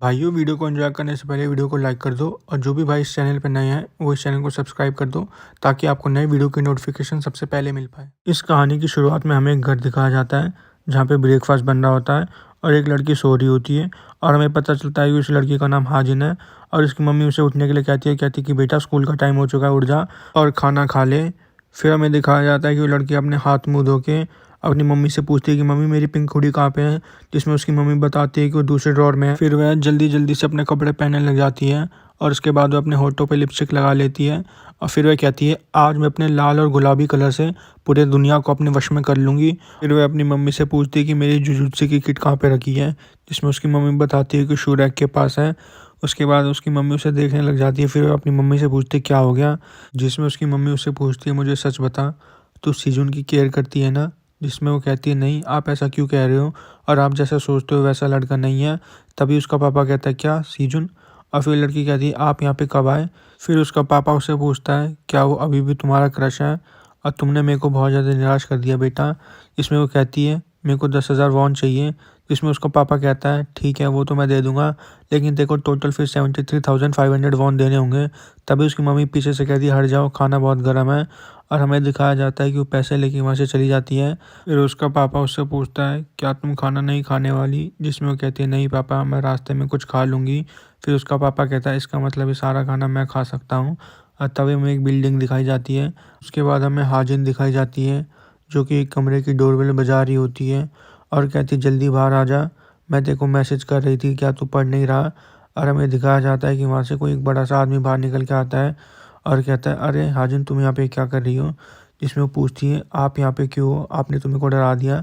भाइयों, वीडियो को एंजॉय करने से पहले वीडियो को लाइक कर दो और जो भी भाई इस चैनल पर नए हैं वो इस चैनल को सब्सक्राइब कर दो ताकि आपको नए वीडियो की नोटिफिकेशन सबसे पहले मिल पाए। इस कहानी की शुरुआत में हमें एक घर दिखाया जाता है जहाँ पे ब्रेकफास्ट बन रहा होता है और एक लड़की सो रही होती है और हमें पता चलता है कि उस लड़की का नाम हाजिन है और उसकी मम्मी उसे उठने के लिए कहती है कि बेटा स्कूल का टाइम हो चुका है, उठ जा और खाना खा ले। फिर हमें दिखाया जाता है कि वो लड़की अपने हाथ मुँह धो के अपनी मम्मी से पूछती है कि मम्मी मेरी पिंक हुडी कहाँ पे है, जिसमें उसकी मम्मी बताती है कि वो दूसरे ड्रॉर में है। फिर वह जल्दी जल्दी से अपने कपड़े पहनने लग जाती है और उसके बाद वो अपने होठों पे लिपस्टिक लगा लेती है और फिर वह कहती है आज मैं अपने लाल और गुलाबी कलर से पूरे दुनिया को अपने वश में कर लूँगी। फिर वह अपनी मम्मी से पूछती है कि मेरी जुजुत्सु की किट कहाँ पे रखी है, जिसमें उसकी मम्मी बताती है कि शू रैक के पास है। उसके बाद उसकी मम्मी उसे देखने लग जाती है। फिर वह अपनी मम्मी से पूछती है क्या हो गया, जिसमें उसकी मम्मी उससे पूछती है मुझे सच बता, तू सीजुन की केयर करती है ना। जिसमें वो कहती है नहीं, आप ऐसा क्यों कह रहे हो और आप जैसा सोचते हो वैसा लड़का नहीं है। तभी उसका पापा कहता है क्या सीजुन, और फिर लड़की कहती है आप यहाँ पे कब आए। फिर उसका पापा उससे पूछता है क्या वो अभी भी तुम्हारा क्रश है और तुमने मेरे को बहुत ज़्यादा निराश कर दिया बेटा। इसमें वो कहती है मेरे को 10,000 वॉन चाहिए। जिसमें उसका पापा कहता है ठीक है वो तो मैं दे दूंगा, लेकिन देखो टोटल फिर 73,500 वॉन देने होंगे। तभी उसकी मम्मी पीछे से कहती है हट जाओ, खाना बहुत गर्म है। और हमें दिखाया जाता है कि वो पैसे लेके वहाँ से चली जाती है। फिर उसका पापा उससे पूछता है क्या तुम खाना नहीं खाने वाली, जिसमें वो कहती है नहीं पापा मैं रास्ते में कुछ खा लूँगी। फिर उसका पापा कहता है इसका मतलब ये सारा खाना मैं खा सकता हूँ। और तभी हमें एक बिल्डिंग दिखाई जाती है। उसके बाद हमें हाजिन दिखाई जाती है जो कि एक कमरे की डोरबेल बजा रही होती है और कहती जल्दी बाहर आ जा, मैं तेरे को मैसेज कर रही थी क्या तू पढ़ नहीं रहा। और हमें दिखाया जाता है कि वहाँ से कोई एक बड़ा सा आदमी बाहर निकल के आता है और कहता है अरे हाजिन तुम यहाँ पे क्या कर रही हो। जिसमें वो पूछती है आप यहाँ पे क्यों हो, आपने तुम्हें को डरा दिया,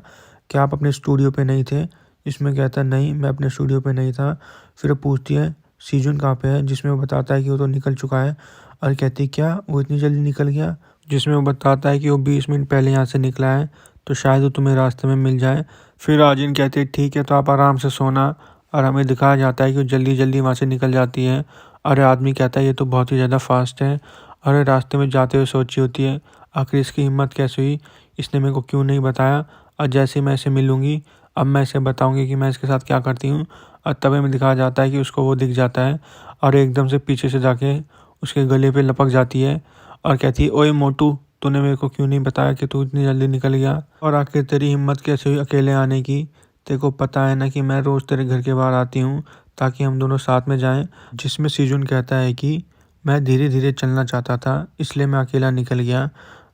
क्या आप अपने स्टूडियो पे नहीं थे। जिसमें कहता है नहीं मैं अपने स्टूडियो पे नहीं था। फिर वो पूछती है सीजुन कहाँ पे है, जिसमें वो बताता है कि वो तो निकल चुका है। और कहती है क्या वो इतनी जल्दी निकल गया। जिसमें वो बताता है कि वो 20 मिनट पहले यहाँ से निकला है तो शायद वो तुम्हें रास्ते में मिल जाए। फिर हाजिन कहती है ठीक है तो आप आराम से सोना। और हमें दिखाया जाता है कि वो जल्दी जल्दी वहाँ से निकल जाती है। अरे आदमी कहता है ये तो बहुत ही ज़्यादा फास्ट है। अरे रास्ते में जाते हुए सोची होती है आखिर इसकी हिम्मत कैसे हुई, इसने मेरे को क्यों नहीं बताया। और जैसे मैं इसे मिलूँगी अब मैं इसे बताऊँगी कि मैं इसके साथ क्या करती हूँ। और तभी हमें दिखाया जाता है कि उसको वो दिख जाता है और एकदम से पीछे से जाके उसके गले पे लपक जाती है और कहती है ओए मोटू, तूने मेरे को क्यों नहीं बताया कि तू इतनी जल्दी निकल गया, और आखिर तेरी हिम्मत कैसे हुई अकेले आने की। तेरे को पता है ना कि मैं रोज़ तेरे घर के बाहर आती हूँ ताकि हम दोनों साथ में जाएं। जिसमें सीजुन कहता है कि मैं धीरे धीरे चलना चाहता था इसलिए मैं अकेला निकल गया।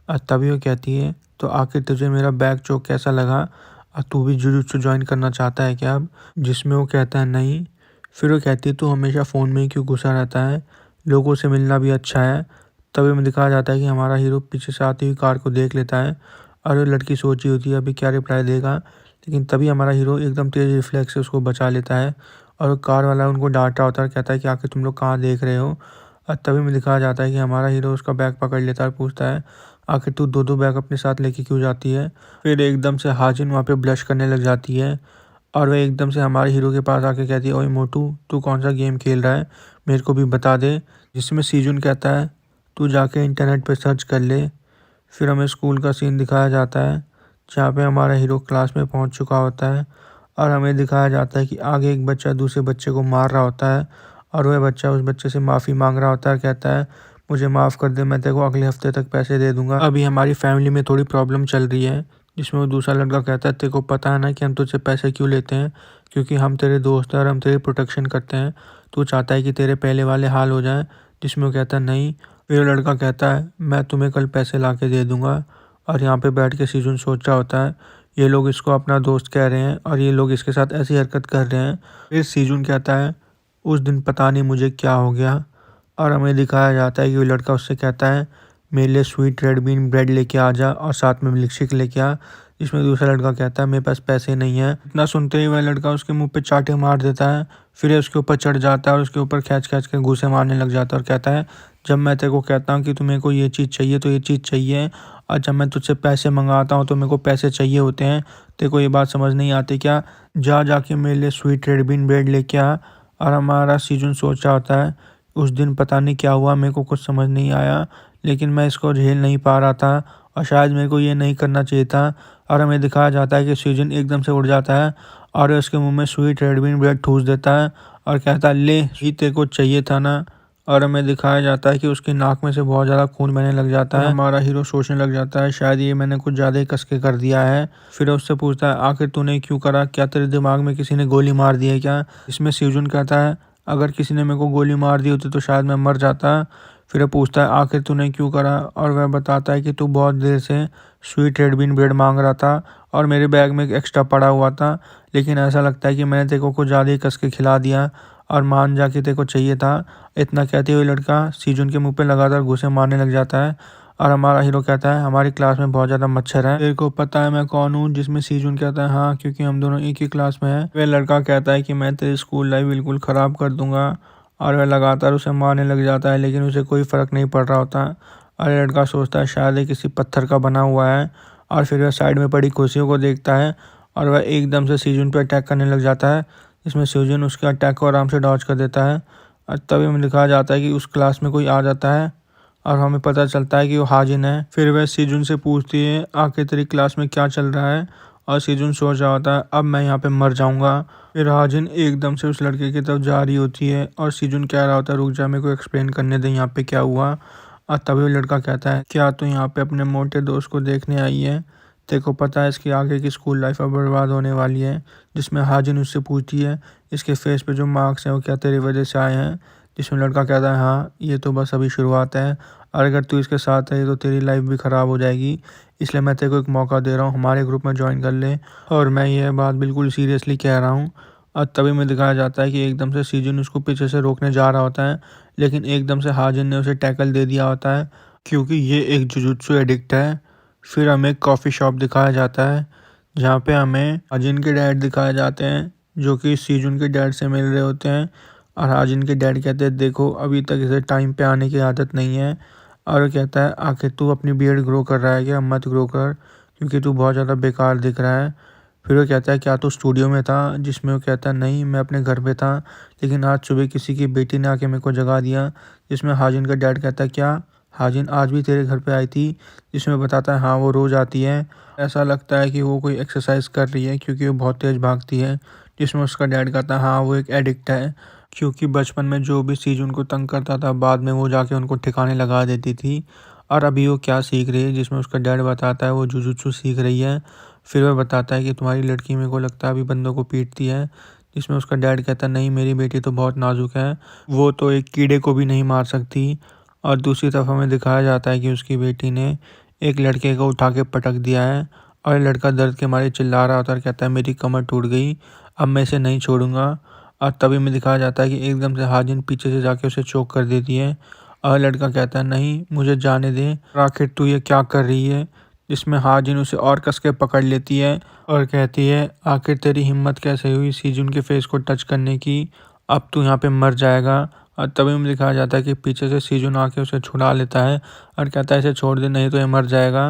और तभी वो कहती है तो आखिर तुझे मेरा बैक चोक कैसा लगा और तू भी जुजुत्सु ज्वाइन करना चाहता है क्या अब। जिसमें वो कहता है नहीं। फिर वो कहती है तू हमेशा फ़ोन में ही क्यों घुसा रहता है, लोगों से मिलना भी अच्छा है। तभी हमें दिखाया जाता है कि हमारा हीरो पीछे से आती हुई कार को देख लेता है और वो लड़की सोच रही होती है अभी क्या रिप्लाई देगा, लेकिन तभी हमारा हीरो एकदम तेज़ रिफ्लेक्स से उसको बचा लेता है। और वो कार वाला उनको डांट रहा होता है और कहता है कि आखिर तुम लोग कहाँ देख रहे हो। और तभी हमें दिखाया जाता है कि हमारा हीरो उसका बैग पकड़ लेता है और पूछता है आखिर तू दो दो बैग अपने साथ लेके क्यों जाती है। फिर एकदम से हाजिन वहाँ पे ब्लश करने लग जाती है और वह एकदम से हमारे हीरो के पास आके कहती है ओए मोटू, तू कौन सा गेम खेल रहा है, मेरे को भी बता दे। जिसमें सीजुन कहता है तू जाके इंटरनेट पे सर्च कर ले। फिर हमें स्कूल का सीन दिखाया जाता है जहाँ पे हमारा हीरो क्लास में पहुँच चुका होता है और हमें दिखाया जाता है कि आगे एक बच्चा दूसरे बच्चे को मार रहा होता है और वह बच्चा उस बच्चे से माफ़ी मांग रहा होता है और कहता है मुझे माफ़ कर दे, मैं तेरे को अगले हफ्ते तक पैसे दे दूंगा, अभी हमारी फैमिली में थोड़ी प्रॉब्लम चल रही है। जिसमें वो दूसरा लड़का कहता है तेरे को पता है ना कि हम तुझसे पैसे क्यों लेते हैं, क्योंकि हम तेरे दोस्त हैं और हम तेरी प्रोटेक्शन करते हैं, तू चाहता है कि तेरे पहले वाले हाल हो जाए। जिसमें वो कहता है नहीं। फिर वो लड़का कहता है मैं तुम्हें कल पैसे ला के दे दूंगा। और यहाँ पे बैठ के सीजुन सोच रहा होता है ये लोग इसको अपना दोस्त कह रहे हैं और ये लोग इसके साथ ऐसी हरकत कर रहे हैं। फिर सीजुन कहता है उस दिन पता नहीं मुझे क्या हो गया। और हमें दिखाया जाता है कि वो लड़का उससे कहता है मेरे लिए स्वीट रेड बीन ब्रेड लेके आ जा और साथ में मिल्क शेक लेके आ। जिसमें दूसरा लड़का कहता है मेरे पास पैसे नहीं है। इतना सुनते ही वह लड़का उसके मुंह पे चाटे मार देता है। फिर ये उसके ऊपर चढ़ जाता है और उसके ऊपर खींच खींच के घूंसे मारने लग जाता है और कहता है जब मैं तेरे को कहता हूँ कि तुम्हें को ये चीज़ चाहिए तो ये चीज़ चाहिए, और जब मैं तुझसे पैसे मंगाता हूँ तो मेरे को पैसे चाहिए होते हैं, तेरे को ये बात समझ नहीं आती क्या, जा जाके मेरे लिए स्वीट रेड बीन ब्रेड लेके आ। और हमारा सीजन सोच रहा होता है उस दिन पता नहीं क्या हुआ, मेरे को कुछ समझ नहीं आया, लेकिन मैं इसको झेल नहीं पा रहा था और शायद मेरे को ये नहीं करना चाहिए था। और हमें दिखाया जाता है कि सीजन एकदम से उड़ जाता है और उसके मुंह में स्वीट रेड बीन ब्रेड ठूस देता है और कहता है ले ही तेरे को चाहिए था ना। और हमें दिखाया जाता है कि उसकी नाक में से बहुत ज़्यादा खून बहने लग जाता है। हमारा हीरो सोचने लग जाता है शायद ये मैंने कुछ ज़्यादा ही कस के कर दिया है। फिर उससे पूछता है आखिर तूने क्यों करा, क्या तेरे दिमाग में किसी ने गोली मार दी है क्या। इसमें सिजुन कहता है अगर किसी ने मेरे को गोली मार दी होती तो शायद मैं मर जाता। फिर वो पूछता है आखिर तूने क्यों करा, और वह बताता है कि तू बहुत देर से स्वीट रेड बीन ब्रेड मांग रहा था और मेरे बैग में एक एक्स्ट्रा पड़ा हुआ था, लेकिन ऐसा लगता है कि मैंने तेरे को कुछ ज़्यादा ही कस के खिला दिया और मान जा कि तेरे को चाहिए था। इतना कहते हुए लड़का सीजुन के मुंह पे लगातार घूंसे मारने लग जाता है। और हमारा हीरो कहता है हमारी क्लास में बहुत ज़्यादा मच्छर है, तेरे को पता है मैं कौन हूँ। जिसमें सीजुन कहता है हाँ, क्योंकि हम दोनों एक ही क्लास में हैं। वह लड़का कहता है कि मैं तेरी स्कूल लाइफ बिल्कुल ख़राब कर दूंगा, और वह लगातार उसे मारने लग जाता है, लेकिन उसे कोई फ़र्क नहीं पड़ रहा होता। और लड़का सोचता है शायद ये किसी पत्थर का बना हुआ है। और फिर वह साइड में पड़ी कुर्सियों को देखता है और वह एकदम से सीजुन पे अटैक करने लग जाता है, जिसमें सीजुन उसके अटैक को आराम से डॉज कर देता है। और तभी हमें दिखाया जाता है कि उस क्लास में कोई आ जाता है और हमें पता चलता है कि वो हाजिन है। फिर वह सीजुन से पूछती है आखिर तेरी क्लास में क्या चल रहा है, और सीजुन सोच रहा होता है अब मैं यहाँ पे मर जाऊंगा। फिर हाजिन एकदम से उस लड़के की तरफ जा रही होती है और सीजुन कह रहा होता है रुक जा, मेरे को एक्सप्लेन करने दे यहाँ पे क्या हुआ। और तभी वो लड़का कहता है क्या तू यहाँ पे अपने मोटे दोस्त को देखने आई है, तेरे को पता है इसकी आगे की स्कूल लाइफ अब बर्बाद होने वाली है। जिसमें हाजिन उससे पूछती है इसके फेस पे जो मार्क्स हैं वो क्या तेरी वजह से आए हैं। जिसमें लड़का कहता है हाँ, ये तो बस अभी शुरुआत है, और अगर तू इसके साथ रही तो तेरी लाइफ भी ख़राब हो जाएगी, इसलिए मैं तेरे को एक मौका दे रहा हूँ, हमारे ग्रुप में ज्वाइन कर ले। और मैं यह बात बिल्कुल सीरियसली कह रहा हूँ। और तभी में दिखाया जाता है कि एकदम से सीजन उसको पीछे से रोकने जा रहा होता है, लेकिन एकदम से हाजिन ने उसे टैकल दे दिया होता है, क्योंकि ये एक जुजुत्सु एडिक्ट है। फिर हमें एक कॉफ़ी शॉप दिखाया जाता है जहाँ पे हमें हाजिन के डैड दिखाए जाते हैं जो कि सीजुन के डैड से मिल रहे होते हैं। और हाजिन के डैड कहते हैं देखो अभी तक इसे टाइम पे आने की आदत नहीं है। और वो कहता है आखिर तू अपनी बियर्ड ग्रो कर रहा है क्या, मत ग्रो कर क्योंकि तू बहुत ज़्यादा बेकार दिख रहा है। फिर वो कहता है क्या तू स्टूडियो में था, जिसमें वो कहता है नहीं मैं अपने घर पे था, लेकिन आज सुबह किसी की बेटी ने आके मेरे को जगा दिया। जिसमें हाजिन का डैड कहता है क्या हाजिन आज भी तेरे घर पे आई थी। जिसमें बताता है हाँ वो रोज़ आती है, ऐसा लगता है कि वो कोई एक्सरसाइज कर रही है क्योंकि वो बहुत तेज़ भागती है। जिसमें उसका डैड कहता है हाँ वो एक एडिक्ट है, क्योंकि बचपन में जो भी चीज़ उनको तंग करता था बाद में वो जाके उनको ठिकाने लगा देती थी। और अभी वो क्या सीख रही है, जिसमें उसका डैड बताता है वो जुजुत्सु सीख रही है। फिर वह बताता है कि तुम्हारी लड़की मेरे को लगता है अभी बंदों को पीटती है। जिसमें उसका डैड कहता है नहीं मेरी बेटी तो बहुत नाजुक है, वो तो एक कीड़े को भी नहीं मार सकती। और दूसरी तरफ हमें दिखाया जाता है कि उसकी बेटी ने एक लड़के को उठा के पटक दिया है, और लड़का दर्द के मारे चिल्ला रहा होता है और कहता है मेरी कमर टूट गई, अब मैं इसे नहीं छोड़ूंगा। और तभी में दिखाया जाता है कि एकदम से हाजिन पीछे से जाके उसे चोक कर देती है, और लड़का कहता है नहीं मुझे जाने दे, आखिर तू ये क्या कर रही है। जिसमें हाजिन उसे और कस के पकड़ लेती है और कहती है आखिर तेरी हिम्मत कैसे हुई सीजुन के फेस को टच करने की, अब तू यहाँ पे मर जाएगा। और तभी में दिखाया जाता है कि पीछे से सीजुन आके उसे छुड़ा लेता है और कहता है इसे छोड़ दे नहीं तो ये मर जाएगा।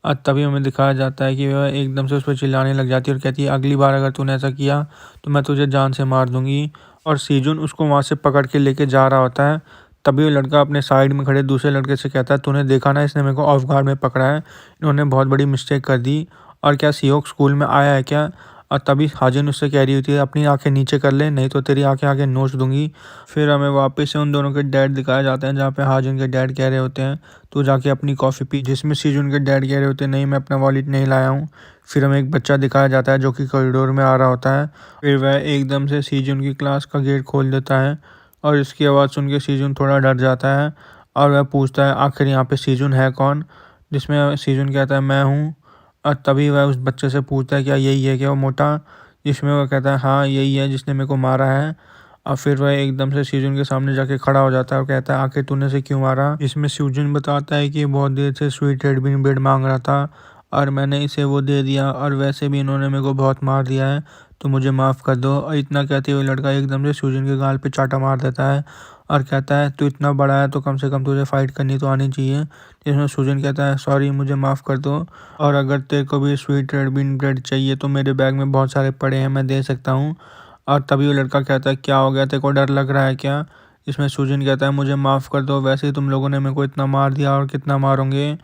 और तभी हमें दिखाया जाता है कि वह एकदम से उस पर चिल्लाने लग जाती है और कहती है अगली बार अगर तूने ऐसा किया तो मैं तुझे जान से मार दूंगी। और सीजुन उसको वहाँ से पकड़ के लेके जा रहा होता है। तभी वो लड़का अपने साइड में खड़े दूसरे लड़के से कहता है तूने देखा ना इसने मेरे को ऑफ गार्ड में पकड़ा है, इन्होंने बहुत बड़ी मिस्टेक कर दी, और क्या सीहोक स्कूल में आया है क्या। और तभी हाजिन उससे कह रही होती है अपनी आंखें नीचे कर ले नहीं तो तेरी आंखें आगे नोच दूंगी। फिर हमें वापस से उन दोनों के डैड दिखाए जाते हैं जहाँ पे हाजिन के डैड कह रहे होते हैं तू जाके अपनी कॉफ़ी पी। जिसमें सीजुन के डैड कह रहे होते हैं नहीं मैं अपना वॉलेट नहीं लाया हूँ। फिर हमें एक बच्चा दिखाया जाता है जो कि कॉरिडोर में आ रहा होता है। फिर वह एकदम से सीजुन की क्लास का गेट खोल देता है, और इसकी आवाज़ सुन के सीजुन थोड़ा डर जाता है और वह पूछता है आखिर यहाँ पे सीजुन है कौन। जिसमें सीजुन कहता है मैं हूँ। और तभी वह उस बच्चे से पूछता है क्या यही है क्या वो मोटा। जिसमें वह कहता है हाँ यही है जिसने मेरे को मारा है। और फिर वह एकदम से सीजुन के सामने जाके खड़ा हो जाता है और कहता है आखिर तूने से क्यों मारा। इसमें सीजुन बताता है कि ये बहुत देर से स्वीट रेड बीन ब्रेड मांग रहा था और मैंने इसे वो दे दिया, और वैसे भी इन्होंने मेरे को बहुत मार दिया है तो मुझे माफ़ कर दो। और इतना कहते हुए लड़का एकदम से सीजुन के गाल पे चाटा मार देता है और कहता है तू इतना बड़ा है तो कम से कम तुझे फाइट करनी तो आनी चाहिए। जिसमें सीजुन कहता है सॉरी मुझे माफ़ कर दो, और अगर तेरे को भी स्वीट रेड बीन ब्रेड चाहिए तो मेरे बैग में बहुत सारे पड़े हैं मैं दे सकता हूँ। और तभी वो लड़का कहता है क्या हो गया तेरे को डर लग रहा है क्या। इसमें सूजन कहता है मुझे माफ़ कर दो, वैसे ही तुम लोगों ने मेरे को इतना मार दिया और कितना मारोगे।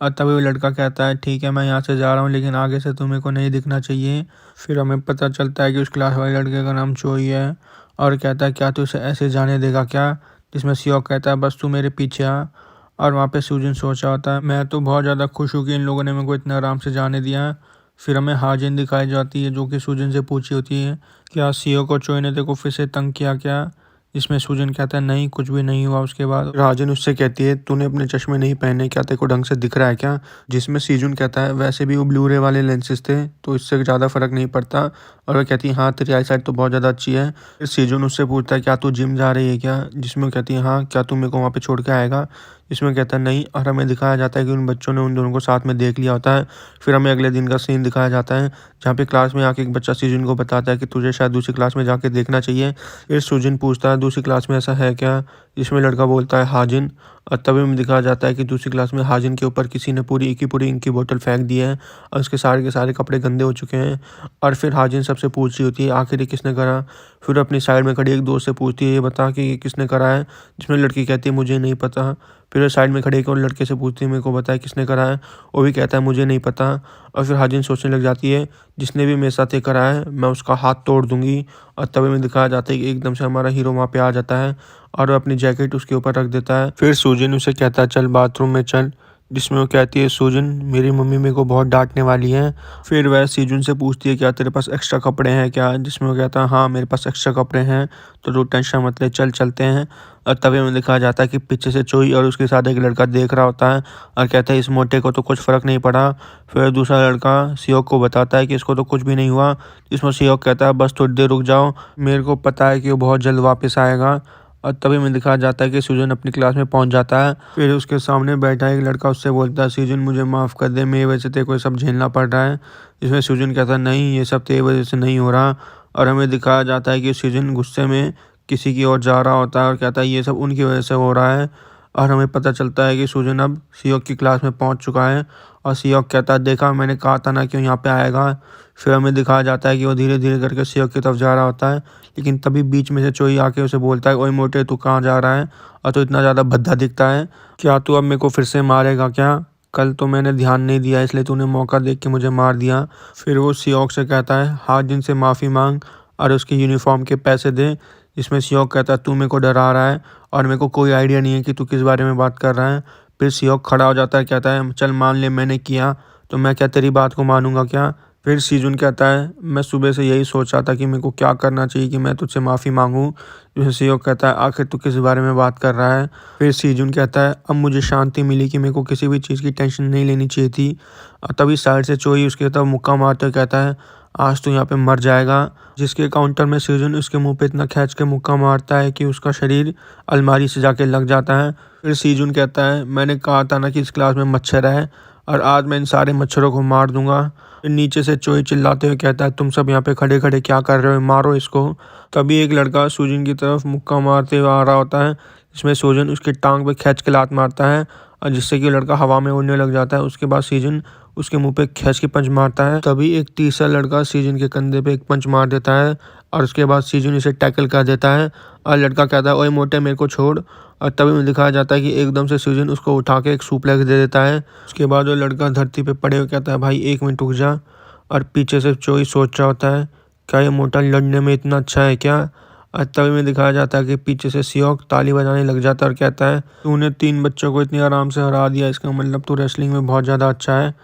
और तभी वो लड़का कहता है ठीक है मैं यहाँ से जा रहा हूँ लेकिन आगे से तुम्हें को नहीं दिखना चाहिए। फिर हमें पता चलता है कि उस क्लास वाले लड़के का नाम चोई है, और कहता है क्या तू इसे ऐसे जाने देगा क्या, जिसमें सियोक कहता है बस तू मेरे पीछे आ। और वहाँ पे सूजन सोच रहा होता है मैं तो बहुत ज़्यादा खुश हूँ कि इन लोगों ने मेरे को इतने आराम से जाने दिया है। फिर हमें हाजिन दिखाई जाती है जो कि सूजन से पूछी होती है क्या सियोक और चोई ने तेरे को फिर से तंग किया क्या, जिसमें सूजन कहता है नहीं कुछ भी नहीं हुआ। उसके बाद राजन उससे कहती है तूने अपने चश्मे नहीं पहने क्या, तेरे को ढंग से दिख रहा है क्या, जिसमें सीजुन कहता है वैसे भी वो ब्लू रे वाले लेंसेज थे तो इससे ज़्यादा फर्क नहीं पड़ता। और वो कहती है हाँ तेरी आई साइट तो बहुत ज़्यादा अच्छी है। फिर सीजुन उससे पूछता है क्या तू जिम जा रही है क्या, जिसमें वो कहती है हाँ क्या तू मेरे को वहाँ पे छोड़ के आएगा, इसमें कहता है नहीं। और हमें दिखाया जाता है कि उन बच्चों ने उन दोनों को साथ में देख लिया होता है। फिर हमें अगले दिन का सीन दिखाया जाता है जहाँ पे क्लास में आके एक बच्चा सीजुन को बताता है कि तुझे शायद दूसरी क्लास में जाके देखना चाहिए। फिर सूजन पूछता है दूसरी क्लास में ऐसा है क्या, जिसमें लड़का बोलता है हाजिन। और तभी हमें दिखाया जाता है कि दूसरी क्लास में हाजिन के ऊपर किसी ने पूरी इंक की बोतल फेंक दी है और उसके सारे के सारे कपड़े गंदे हो चुके हैं। और फिर हाजिन सबसे पूछ रही होती है आखिर ये किसने करा। फिर अपनी साइड में खड़ी एक दोस्त से पूछती है ये बता कि ये किसने करा है, जिसमें लड़की कहती है मुझे नहीं पता। फिर साइड में खड़े एक और लड़के से पूछती है मेरे को बता किसने करा है, वो भी कहता है मुझे नहीं पता। और फिर हाजिन सोचने लग जाती है जिसने भी मेरे साथ ये करा है मैं उसका हाथ तोड़ दूंगी। और तभी में दिखाया जाता है कि एकदम से हमारा हीरो वहाँ पे आ जाता है और वो अपनी जैकेट उसके ऊपर रख देता है। फिर सूजन उसे कहता है चल बाथरूम में चल, जिसमें वो कहती है सूजन मेरी मम्मी मेरे को बहुत डांटने वाली है। फिर वह सीजुन से पूछती है क्या तेरे पास एक्स्ट्रा कपड़े हैं क्या, जिसमें वो कहता है हाँ मेरे पास एक्स्ट्रा कपड़े हैं तो तू टेंशन मत ले चल चलते हैं। और तभी हमें दिखाया जाता है कि पीछे से चोई और उसके साथ एक लड़का देख रहा होता है और कहता है इस मोटे को तो कुछ फ़र्क नहीं पड़ा। फिर दूसरा लड़का सियोक को बताता है कि इसको तो कुछ भी नहीं हुआ, जिसमें सियोक कहता है बस थोड़ी देर रुक जाओ मेरे को पता है कि वो बहुत जल्द वापस आएगा। और तभी हमें दिखाया जाता है कि सूजन अपनी क्लास में पहुंच जाता है। फिर उसके सामने बैठा एक लड़का उससे बोलता है सूजन मुझे माफ़ कर दे मेरी वजह से तेरे को सब झेलना पड़ रहा है, इसमें सूजन कहता है नहीं ये सब तेरी वजह से नहीं हो रहा। और हमें दिखाया जाता है कि सूजन गुस्से में किसी की ओर जा रहा होता है और कहता है ये सब उनकी वजह से हो रहा है। और हमें पता चलता है कि सूजन अब सियोक की क्लास में पहुंच चुका है और सियोक कहता है देखा मैंने कहा था ना क्यों यहाँ पे आएगा। फिर हमें दिखाया जाता है कि वो धीरे धीरे करके सियोक की तरफ जा रहा होता है, लेकिन तभी बीच में से चोई आके उसे बोलता है ओए मोटे तू कहाँ जा रहा है और तो इतना ज़्यादा भद्दा दिखता है, क्या तू अब मेरे को फिर से मारेगा क्या, कल तो मैंने ध्यान नहीं दिया इसलिए तूने मौका देख के मुझे मार दिया। फिर वो सियोक से कहता है हाजिन से माफ़ी मांग और उसकी यूनिफॉर्म के पैसे दे, जिसमें सियोक कहता है तू मेरे को डरा रहा है और मेरे को कोई आइडिया नहीं है कि तू किस बारे में बात कर रहा है। फिर सियोक खड़ा हो जाता है कहता है चल मान ले मैंने किया तो मैं क्या तेरी बात को मानूंगा क्या। फिर सीजुन कहता है मैं सुबह से यही सोच रहा था कि मेरे को क्या करना चाहिए कि मैं तुझसे माफ़ी मांगूं, जैसे सियोक कहता है आखिर तू किस बारे में बात कर रहा है। फिर सीजुन कहता है अब मुझे शांति मिली कि मेरे को किसी भी चीज़ की टेंशन नहीं लेनी चाहिए थी। और तभी साइड से चोई उसके तरफ मुक्का मारते हुए कहता है आज तो यहाँ पे मर जाएगा, जिसके काउंटर में सीजन उसके मुंह पे इतना खींच के मुक्का मारता है कि उसका शरीर अलमारी से जाके लग जाता है। फिर सीजन कहता है मैंने कहा था ना कि इस क्लास में मच्छर है और आज मैं इन सारे मच्छरों को मार दूंगा। फिर नीचे से चोई चिल्लाते हुए कहता है तुम सब यहाँ पे खड़े खड़े क्या कर रहे हो, मारो इसको। तभी एक लड़का सूजन की तरफ मुक्का मारते हुए आ रहा होता है, जिसमें सूजन उसकी टांग पे खींच के लात मारता है और जिससे कि लड़का हवा में उड़ने लग जाता है। उसके बाद सीजन उसके मुंह पे खींच के पंच मारता है। तभी एक तीसरा लड़का सीजन के कंधे पे एक पंच मार देता है और उसके बाद सीजन इसे टैकल कर देता है और लड़का कहता है ओए मोटे मेरे को छोड़। और तभी में दिखाया जाता है कि एकदम से सीजन उसको उठा के एक सुप्लेक्स दे देता है। उसके बाद वो लड़का धरती पे पड़े हुए कहता है भाई 1 मिनट रुक जा। और पीछे से चोई सोच रहा होता है क्या ये मोटा लड़ने में इतना अच्छा है क्या। और तभी में दिखाया जाता है कि पीछे से सियोक ताली बजाने लग जाता है और कहता है तूने 3 बच्चों को इतनी आराम से हरा दिया, इसका मतलब तू रेसलिंग में बहुत ज़्यादा अच्छा है,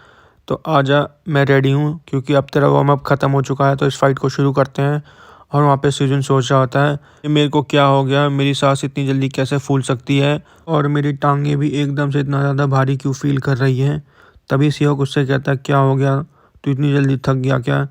तो आजा मैं रेडी हूँ क्योंकि अब तेरा वार्म अप ख़त्म हो चुका है तो इस फाइट को शुरू करते हैं। और वहाँ पे सीजन सोच रहा होता है कि मेरे को क्या हो गया, मेरी सांस इतनी जल्दी कैसे फूल सकती है और मेरी टांगें भी एकदम से इतना ज़्यादा भारी क्यों फील कर रही हैं। तभी सियोक उससे कहता है क्या हो गया, तू इतनी जल्दी थक गया क्या,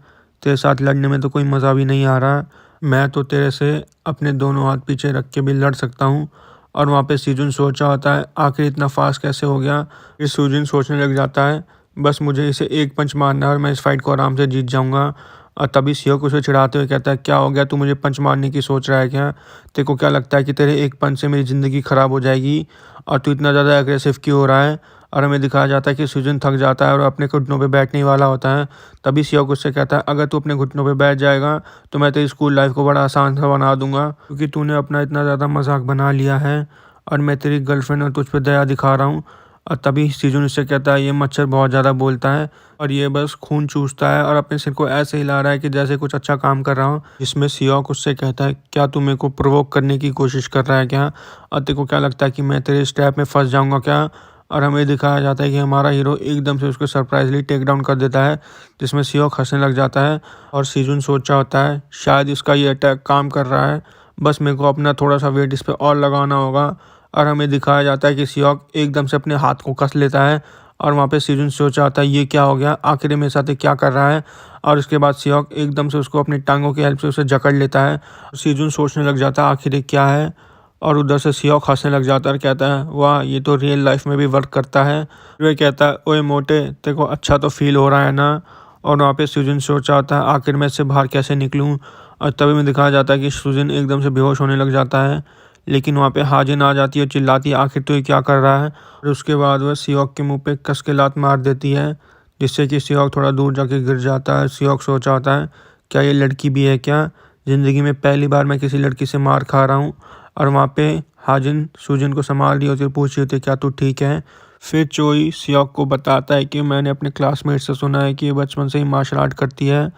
तेरे साथ लड़ने में तो कोई मज़ा भी नहीं आ रहा, मैं तो तेरे से अपने दोनों हाथ पीछे रख के भी लड़ सकता हूँ। और वहाँ पे सीजन सोचा होता है आखिर इतना फास्ट कैसे हो गया। फिर सीजन सोचने लग जाता है बस मुझे इसे एक पंच मारना है और मैं इस फाइट को आराम से जीत जाऊंगा। और तभी सियोक उसे चिढ़ाते हुए कहता है क्या हो गया, तू मुझे पंच मारने की सोच रहा है क्या, तेरे को क्या लगता है कि तेरे एक पंच से मेरी ज़िंदगी ख़राब हो जाएगी और तू इतना ज़्यादा एग्रेसिव क्यों हो रहा है। और हमें दिखाया जाता है कि सीजन थक जाता है और अपने घुटनों पे बैठने वाला होता है। तभी सियोक उससे कहता है अगर तू अपने घुटनों पे बैठ जाएगा तो मैं तेरी स्कूल लाइफ को बड़ा आसान सा बना दूंगा, क्योंकि तूने अपना इतना ज़्यादा मजाक बना लिया है और मैं तेरी गर्लफ्रेंड और तुझ पे दया दिखा रहा हूँ। और तभी सीजन उससे कहता है ये मच्छर बहुत ज़्यादा बोलता है और ये बस खून चूसता है और अपने सिर को ऐसे हिला रहा है कि जैसे कुछ अच्छा काम कर रहा हो। जिसमें सियोक उससे कहता है क्या तू मेरे को प्रोवोक करने की कोशिश कर रहा है क्या, और तेरे को क्या लगता है कि मैं तेरे इस ट्रैप में फंस जाऊंगा क्या। और हमें दिखाया जाता है कि हमारा हीरो एकदम से उसको सरप्राइजली टेक डाउन कर देता है, जिसमें सियोक हंसने लग जाता है। और सीजन सोचा होता है शायद इसका ये अटैक काम कर रहा है, बस मेरे को अपना थोड़ा सा वेट इस पर और लगाना होगा। और हमें दिखाया जाता है कि सियोक एकदम से अपने हाथ को कस लेता है और वहाँ पे सीजन सोचा आता है ये क्या हो गया, आखिर मेरे साथ ये क्या कर रहा है। और उसके बाद सियोक एकदम से उसको अपनी टांगों की हेल्प से उसे जकड़ लेता है। सीजन सोचने लग जाता है आखिर ये क्या है, और उधर से सियोक हंसने लग जाता है और कहता है वाह ये तो रियल लाइफ में भी वर्क करता है। वह कहता है ओए मोटे तेरे को अच्छा तो फील हो रहा है ना। और वहाँ पे सीजन सोचा होता है आखिर मैं इससे बाहर कैसे निकलूँ। और तभी में दिखाया जाता है कि सूजन एकदम से बेहोश होने लग जाता है, लेकिन वहाँ पे हाजिन आ जाती है और चिल्लाती है आखिर तो ये क्या कर रहा है। और उसके बाद वह सियोक के मुंह पे कस के लात मार देती है, जिससे कि सियोक थोड़ा दूर जाके गिर जाता है। सियोक सोचा होता है क्या ये लड़की भी है क्या, ज़िंदगी में पहली बार मैं किसी लड़की से मार खा रहा हूँ। और वहाँ पे हाजिन सूजन को संभाल रही होती है, पूछ रही होती है क्या तू ठीक है। फिर चोई सियोक को बताता है कि मैंने अपने क्लासमेट से सुना है कि ये बचपन से ही मार्शल आर्ट करती है।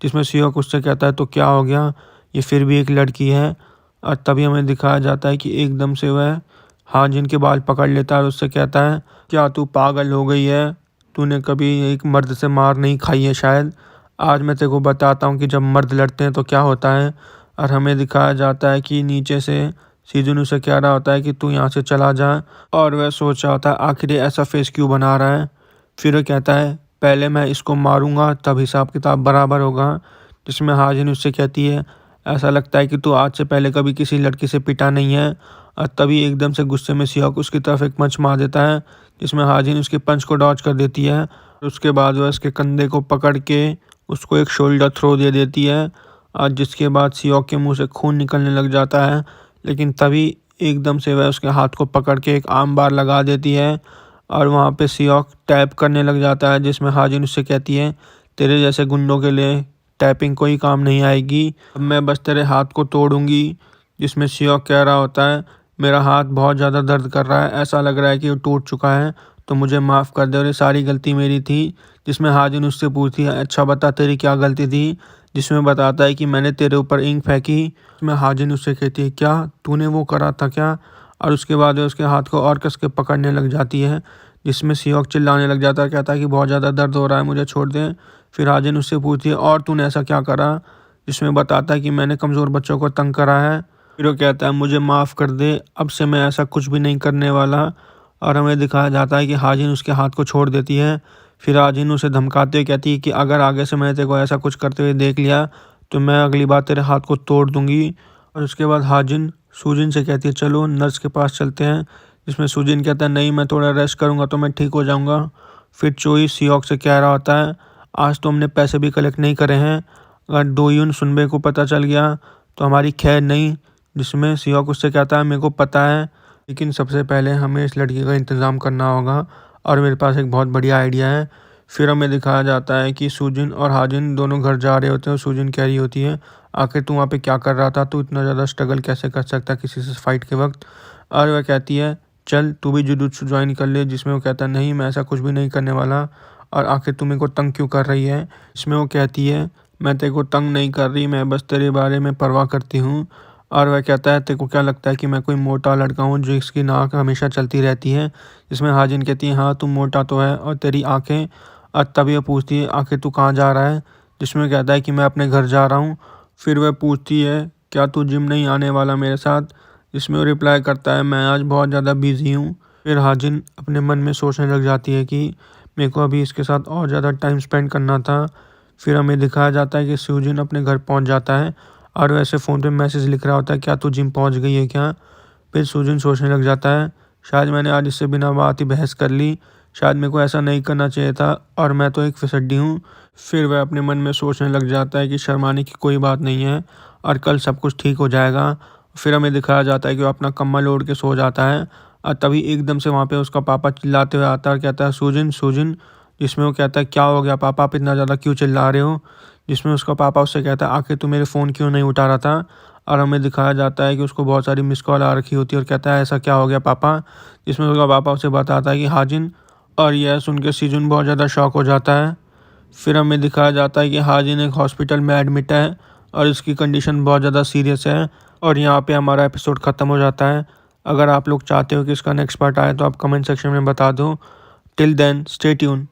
जिसमें सियोक उससे कहता है तो क्या हो गया, ये फिर भी एक लड़की है। और तभी हमें दिखाया जाता है कि एकदम से वह हाजिन के बाल पकड़ लेता है और उससे कहता है क्या तू पागल हो गई है, तूने कभी एक मर्द से मार नहीं खाई है शायद। आज मैं तेरे को बताता हूँ कि जब मर्द लड़ते हैं तो क्या होता है। और हमें दिखाया जाता है कि नीचे से सीजन उसे कह रहा होता है कि तू यहाँ से चला जा। और वह सोच रहा होता है आखिर ये ऐसा फेस क्यों बना रहा है। फिर वह कहता है पहले मैं इसको मारूंगा तब हिसाब किताब बराबर होगा। जिसमें हाजिन उससे कहती है ऐसा लगता है कि तू आज से पहले कभी किसी लड़की से पिटा नहीं है। और तभी एकदम से गुस्से में सियोक उसकी तरफ एक पंच मार देता है, जिसमें हाजिन उसके पंच को डॉज कर देती है। और उसके बाद वह उसके कंधे को पकड़ के उसको एक शोल्डर थ्रो दे देती है, और जिसके बाद सियोक के मुंह से खून निकलने लग जाता है। लेकिन तभी एकदम से वह उसके हाथ को पकड़ के एक आर्म बार लगा देती है, और वहाँ पे सियोक टैप करने लग जाता है। जिसमें हाजिन उससे कहती है तेरे जैसे गुंडों के लिए टैपिंग कोई काम नहीं आएगी, अब मैं बस तेरे हाथ को तोड़ूंगी। जिसमें सियोक कह रहा होता है मेरा हाथ बहुत ज़्यादा दर्द कर रहा है, ऐसा लग रहा है कि वो टूट चुका है, तो मुझे माफ़ कर दे और ये सारी गलती मेरी थी। जिसमें हाजिन उससे पूछती है अच्छा बता तेरी क्या गलती थी। जिसमें बताता है कि मैंने तेरे ऊपर इंक फेंकी। इसमें हाजिन उससे कहती है क्या तूने वो करा था क्या। और उसके बाद वो उसके हाथ को और कस के पकड़ने लग जाती है। जिसमें सियोक चिल्लाने लग जाता है, कहता है कि बहुत ज़्यादा दर्द हो रहा है, मुझे छोड़ दे। फिर हाजिन उससे पूछती है और तूने ऐसा क्या करा। जिसमें बताता है कि मैंने कमज़ोर बच्चों को तंग करा है। फिर वो कहता है मुझे माफ़ कर दे, अब से मैं ऐसा कुछ भी नहीं करने वाला। और हमें दिखाया जाता है कि हाजिन उसके हाथ को छोड़ देती है। फिर हाजिन उसे धमकाते हुए कहती है कि अगर आगे से मैंने तेरे को ऐसा कुछ करते हुए देख लिया तो मैं अगली बार तेरे हाथ को तोड़ दूंगी। और उसके बाद हाजिन सूजिन से कहती है चलो नर्स के पास चलते हैं। जिसमें सूजिन कहता है नहीं मैं थोड़ा रेस्ट करूँगा तो मैं ठीक हो जाऊँगा। फिर चोई सियोक से कह रहा होता है आज तो हमने पैसे भी कलेक्ट नहीं करे हैं, अगर डोयून सुनबे को पता चल गया तो हमारी खैर नहीं। जिसमें सियोक उससे कहता है मेरे को पता है, लेकिन सबसे पहले हमें इस लड़की का इंतज़ाम करना होगा और मेरे पास एक बहुत बढ़िया आइडिया है। फिर हमें दिखाया जाता है कि सूजिन और हाजिन दोनों घर जा रहे होते हैं। सूजिन कह रही होती है आखिर तू वहाँ पे क्या कर रहा था, तू इतना ज़्यादा स्ट्रगल कैसे कर सकता है किसी से फाइट के वक्त। और वह कहती है चल तू भी जुडुत्सु ज्वाइन कर ले। जिसमें वो कहता है नहीं मैं ऐसा कुछ भी नहीं करने वाला, और आखिर तू मेरे को तंग क्यों कर रही है। इसमें वो कहती है मैं तेरे को तंग नहीं कर रही, मैं बस तेरे बारे में परवाह करती हूँ। और वह कहता है तेरे को क्या लगता है कि मैं कोई मोटा लड़का हूँ जो इसकी नाक हमेशा चलती रहती है। जिसमें हाजिन कहती है हाँ तुम मोटा तो है और तेरी आंखें। और तभी वह पूछती है आखिर तू कहाँ जा रहा है। जिसमें कहता है कि मैं अपने घर जा रहा हूँ। फिर वह पूछती है क्या तू जिम नहीं आने वाला मेरे साथ। जिसमें वो रिप्लाई करता है मैं आज बहुत ज़्यादा बिजी हूँ। फिर हाजिन अपने मन में सोचने लग जाती है कि मेरे को अभी इसके साथ और ज़्यादा टाइम स्पेंड करना था। फिर हमें दिखाया जाता है कि सूजिन अपने घर पहुंच जाता है और वैसे फ़ोन पे मैसेज लिख रहा होता है क्या तू जिम पहुंच गई है क्या। फिर सूजिन सोचने लग जाता है शायद मैंने आज इससे बिना बात ही बहस कर ली, शायद मेरे को ऐसा नहीं करना चाहिए था और मैं तो एक फिसड्डी हूँ। फिर वह अपने मन में सोचने लग जाता है कि शर्माने की कोई बात नहीं है और कल सब कुछ ठीक हो जाएगा। फिर हमें दिखाया जाता है कि वो अपना कम्बल ओढ़ के सो जाता है, और तभी एकदम से वहाँ पे उसका पापा चिल्लाते हुए आता है और कहता है सूजिन सूजिन। जिसमें वो कहता है क्या हो गया पापा, आप इतना ज़्यादा क्यों चिल्ला रहे हो। जिसमें उसका पापा उससे कहता है आखिर तू मेरे फ़ोन क्यों नहीं उठा रहा था। और हमें दिखाया जाता है कि उसको बहुत सारी मिस कॉल आ रखी होती है और कहता है ऐसा क्या हो गया पापा, जिसमें उसका पापा उसे बताता है कि हाजिन, और यह सुन के सीजुन बहुत ज़्यादा शॉक हो जाता है। फिर हमें दिखाया जाता है कि हाजिन एक हॉस्पिटल में एडमिट है और इसकी कंडीशन बहुत ज़्यादा सीरियस है, और यहाँ पे हमारा एपिसोड ख़त्म हो जाता है। अगर आप लोग चाहते हो कि इसका नेक्स्ट पार्ट आए तो आप कमेंट सेक्शन में बता दो। Till then stay tune.